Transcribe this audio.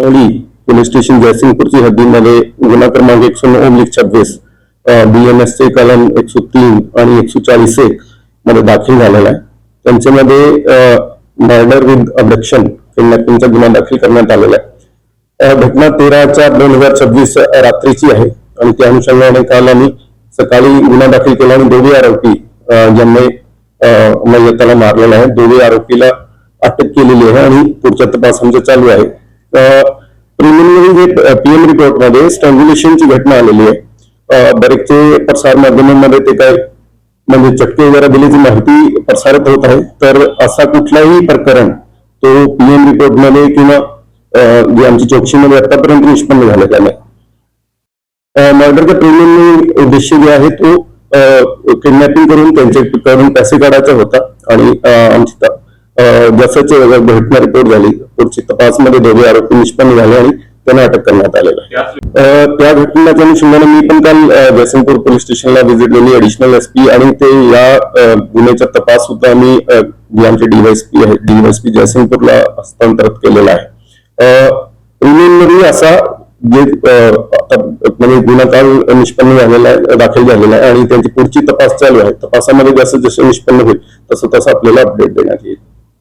Police station जयसिंगपूरची हद्दीमध्ये गुन्हा क्रमांक 109/26 BNS चे कलम 103 आणि 140A मध्ये दाखल झालेला आहे. त्यांच्यामध्ये मर्डर विथ अबडक्शन किडनॅपिंगचा गुन्हा दाखल करण्यात आलेला आहे. घटना 13/4/2026 रात्रीची आहे आणि त्या अनुषंगाने काल आम्ही सकाळी गुन्हा दाखल केला आणि दोघे आरोपी ज्यांनी मयताला मारलेला आहे, दोघे आरोपीला अटक केलेली आहे आणि पुढच्या तपास आमचा चालू आहे. प्रिलिमिनरी जे PM रिपोर्ट मध्ये स्ट्रँग्युलेशनची घटना आलेली आहे. बरेचसे प्रसार माध्यमांमध्ये ते काय म्हणजे चटके वगैरे दिल्याची माहिती प्रसारित होत आहे, तर असा कुठलाही प्रकरण तो PM रिपोर्ट मध्ये किंवा जे आमची चौकशीमध्ये आतापर्यंत निष्पन्न झालेला नाही. मर्डरचा प्रिलिमिनरी उद्देश जे आहे तो किडनॅपिंग करून त्यांच्याकडून पैसे काढायचा होता आणि आमची जसंच घटना रिपोर्ट झाली पुढची तपासमध्ये दोघे आरोपी निष्पन्न झाले आणि त्यांना अटक करण्यात आलेला आहे. त्या घटनेच्या अनुषंगाने मी पण काल जयसिंगपूर पोलीस स्टेशनला व्हिजिट दिली. ऍडिशनल SP आणि ते या गुन्ह्याचा तपास सुद्धा आम्ही जे आमचे DYSP आहेत DYSP जयसिंगपूरला हस्तांतरित केलेला आहे. प्रिलिमिनरी असा जे म्हणजे गुन्हा काल निष्पन्न झालेला आहे, दाखल झालेला आहे आणि त्यांची पुढची तपास चालू आहे. तपासामध्ये जसं जसं निष्पन्न होईल तसं तसं आपल्याला अपडेट देण्यात येईल.